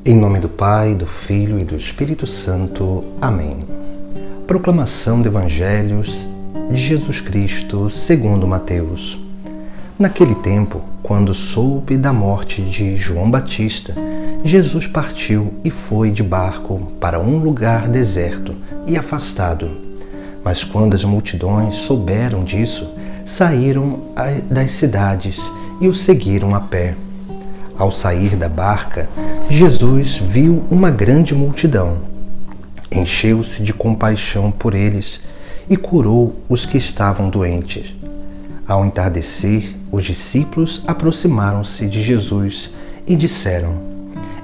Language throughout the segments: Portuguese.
Em nome do Pai, do Filho e do Espírito Santo. Amém. Proclamação do Evangelho de Jesus Cristo segundo Mateus. Naquele tempo, quando soube da morte de João Batista, Jesus partiu e foi de barco para um lugar deserto e afastado. Mas quando as multidões souberam disso, saíram das cidades e o seguiram a pé. Ao sair da barca, Jesus viu uma grande multidão. Encheu-se de compaixão por eles e curou os que estavam doentes. Ao entardecer, os discípulos aproximaram-se de Jesus e disseram: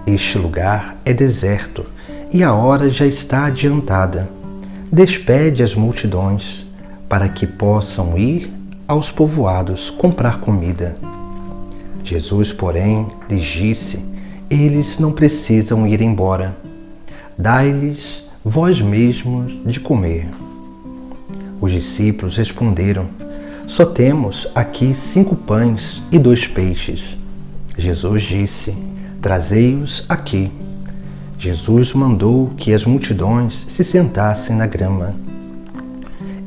"Este lugar é deserto e a hora já está adiantada. Despede as multidões para que possam ir aos povoados comprar comida." Jesus, porém, lhes disse: "Eles não precisam ir embora. Dai-lhes vós mesmos de comer." Os discípulos responderam: "Só temos aqui 5 pães e 2 peixes." Jesus disse: "Trazei-os aqui." Jesus mandou que as multidões se sentassem na grama.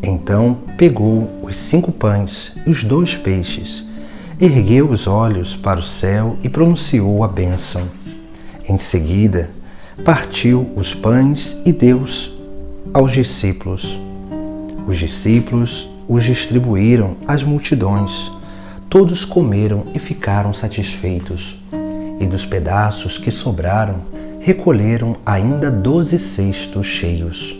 Então pegou os 5 pães e os 2 peixes, ergueu os olhos para o céu e pronunciou a bênção. Em seguida, partiu os pães e deu-os aos discípulos. Os discípulos os distribuíram às multidões. Todos comeram e ficaram satisfeitos. E dos pedaços que sobraram, recolheram ainda 12 cestos cheios.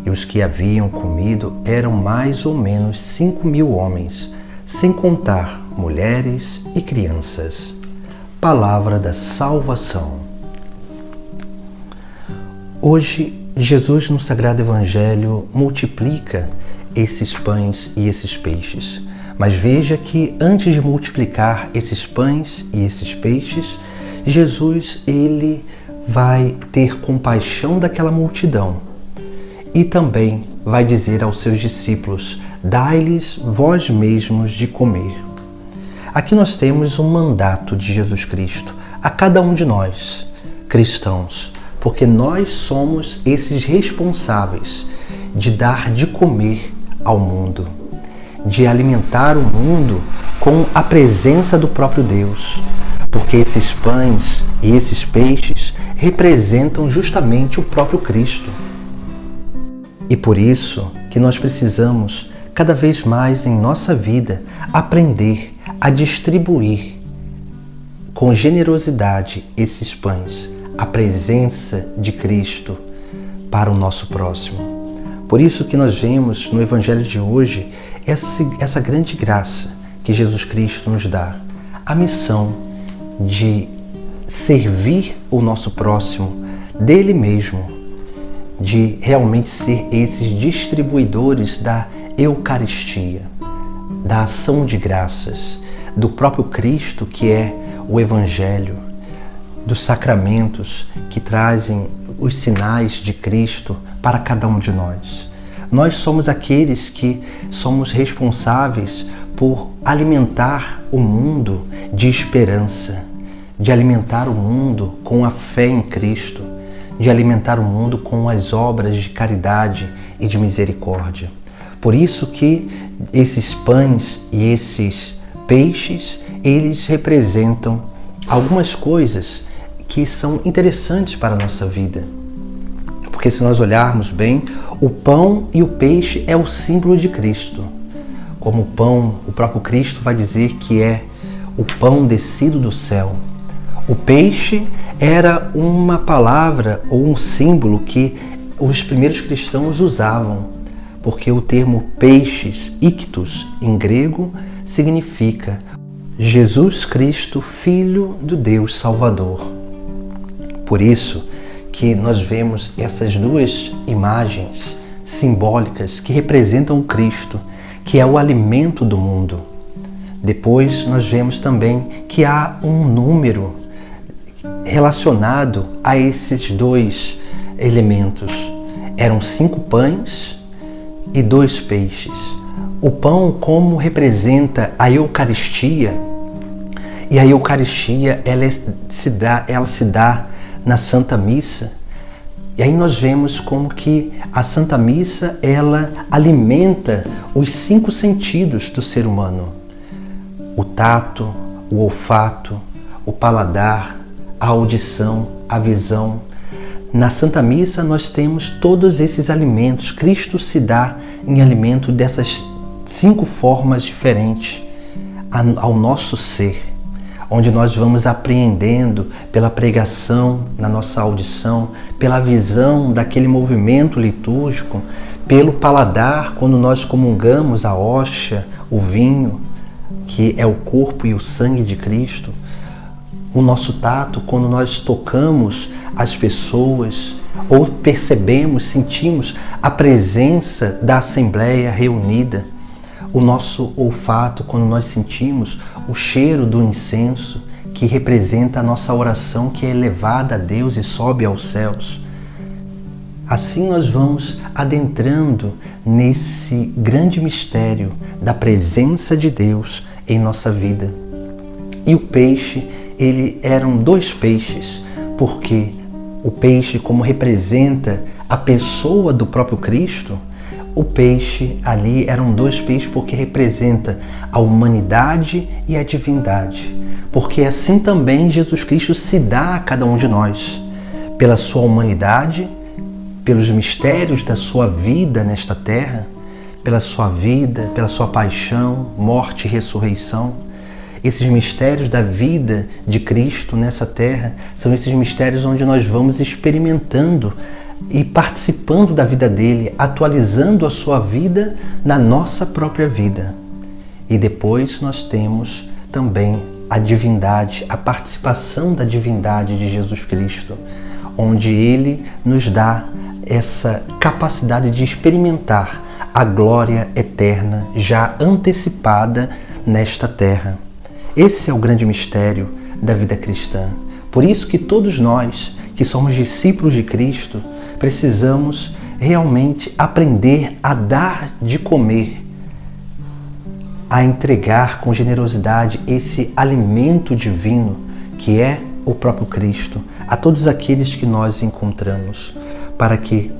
E os que haviam comido eram mais ou menos 5.000 homens, sem contar mulheres e crianças. Palavra da salvação. Hoje, Jesus no Sagrado Evangelho multiplica esses pães e esses peixes. Mas veja que antes de multiplicar esses pães e esses peixes, Jesus ele vai ter compaixão daquela multidão e também vai dizer aos seus discípulos: "Dai-lhes vós mesmos de comer." Aqui nós temos um mandato de Jesus Cristo a cada um de nós, cristãos, porque nós somos esses responsáveis de dar de comer ao mundo, de alimentar o mundo com a presença do próprio Deus, porque esses pães e esses peixes representam justamente o próprio Cristo. E por isso que nós precisamos, cada vez mais em nossa vida, aprender a distribuir com generosidade esses pães, a presença de Cristo para o nosso próximo. Por isso que nós vemos no Evangelho de hoje essa grande graça que Jesus Cristo nos dá, a missão de servir o nosso próximo dele mesmo, de realmente ser esses distribuidores da Eucaristia, da ação de graças, do próprio Cristo, que é o Evangelho, dos sacramentos que trazem os sinais de Cristo para cada um de nós. Nós somos aqueles que somos responsáveis por alimentar o mundo de esperança, de alimentar o mundo com a fé em Cristo, de alimentar o mundo com as obras de caridade e de misericórdia. Por isso que esses pães e esses peixes, eles representam algumas coisas que são interessantes para a nossa vida. Porque se nós olharmos bem, o pão e o peixe é o símbolo de Cristo. Como o pão, o próprio Cristo vai dizer que é o pão descido do céu. O peixe era uma palavra ou um símbolo que os primeiros cristãos usavam, porque o termo peixes, ictus, em grego, significa Jesus Cristo, Filho do Deus Salvador. Por isso que nós vemos essas duas imagens simbólicas que representam o Cristo, que é o alimento do mundo. Depois nós vemos também que há um número relacionado a esses 2 elementos. Eram 5 pães e 2 peixes. O pão como representa a Eucaristia, e a Eucaristia ela se dá na Santa Missa. E aí nós vemos como que a Santa Missa, ela alimenta os 5 sentidos do ser humano. O tato, o olfato, o paladar, a audição, a visão. Na Santa Missa nós temos todos esses alimentos. Cristo se dá em alimento dessas 5 formas diferentes ao nosso ser, onde nós vamos apreendendo pela pregação, na nossa audição, pela visão daquele movimento litúrgico, pelo paladar, quando nós comungamos a hóstia, o vinho, que é o corpo e o sangue de Cristo, o nosso tato, quando nós tocamos as pessoas, ou percebemos, sentimos a presença da Assembleia reunida, o nosso olfato, quando nós sentimos o cheiro do incenso, que representa a nossa oração que é elevada a Deus e sobe aos céus. Assim nós vamos adentrando nesse grande mistério da presença de Deus em nossa vida. E o peixe, eram 2 peixes, porque o peixe, como representa a pessoa do próprio Cristo, o peixe ali eram 2 peixes porque representa a humanidade e a divindade. Porque assim também Jesus Cristo se dá a cada um de nós, pela sua humanidade, pelos mistérios da sua vida nesta terra, pela sua vida, pela sua paixão, morte e ressurreição. Esses mistérios da vida de Cristo nessa terra são esses mistérios onde nós vamos experimentando e participando da vida dele, atualizando a sua vida na nossa própria vida. E depois nós temos também a divindade, a participação da divindade de Jesus Cristo, onde ele nos dá essa capacidade de experimentar a glória eterna já antecipada nesta terra. Esse é o grande mistério da vida cristã. Por isso que todos nós, que somos discípulos de Cristo, precisamos realmente aprender a dar de comer, a entregar com generosidade esse alimento divino que é o próprio Cristo a todos aqueles que nós encontramos, para que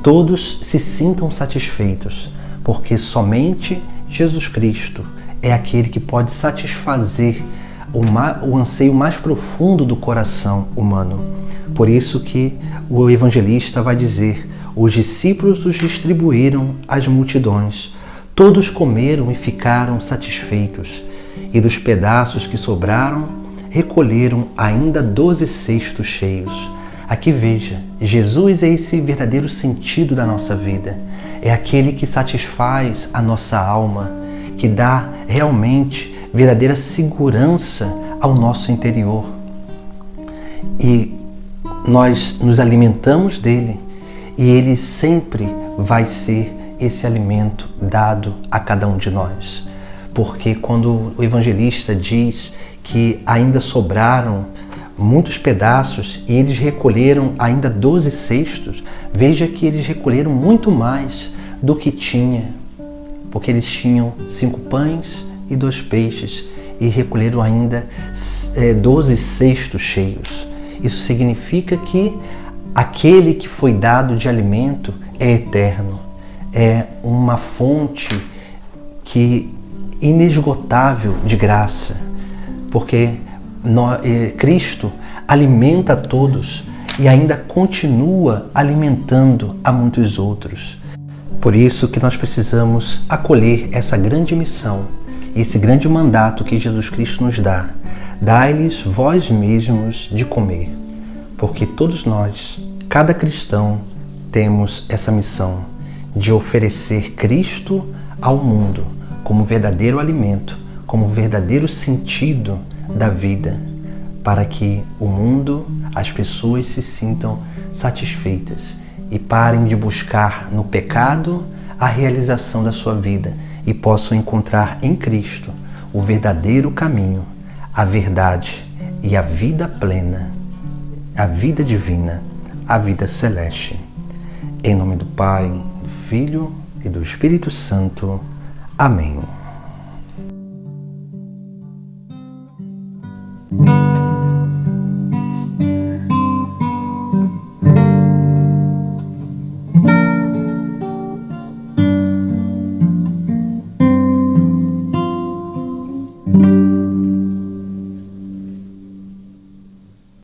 todos se sintam satisfeitos, porque somente Jesus Cristo é aquele que pode satisfazer o anseio mais profundo do coração humano. Por isso que o evangelista vai dizer: os discípulos os distribuíram às multidões, todos comeram e ficaram satisfeitos, e dos pedaços que sobraram, recolheram ainda 12 cestos cheios. Aqui veja, Jesus é esse verdadeiro sentido da nossa vida, é aquele que satisfaz a nossa alma, que dá realmente verdadeira segurança ao nosso interior. E nós nos alimentamos dele, e ele sempre vai ser esse alimento dado a cada um de nós. Porque quando o evangelista diz que ainda sobraram muitos pedaços e eles recolheram ainda 12 cestos, veja que eles recolheram muito mais do que tinha, porque eles tinham 5 pães e 2 peixes e recolheram ainda 12 cestos cheios. Isso significa que aquele que foi dado de alimento é eterno, é uma fonte inesgotável de graça, porque Cristo alimenta a todos e ainda continua alimentando a muitos outros. Por isso que nós precisamos acolher essa grande missão, esse grande mandato que Jesus Cristo nos dá: dai-lhes vós mesmos de comer. Porque todos nós, cada cristão, temos essa missão de oferecer Cristo ao mundo como verdadeiro alimento, como verdadeiro sentido da vida, para que o mundo, as pessoas se sintam satisfeitas e parem de buscar no pecado a realização da sua vida e possam encontrar em Cristo o verdadeiro caminho, a verdade e a vida plena, a vida divina, a vida celeste. Em nome do Pai, do Filho e do Espírito Santo. Amém.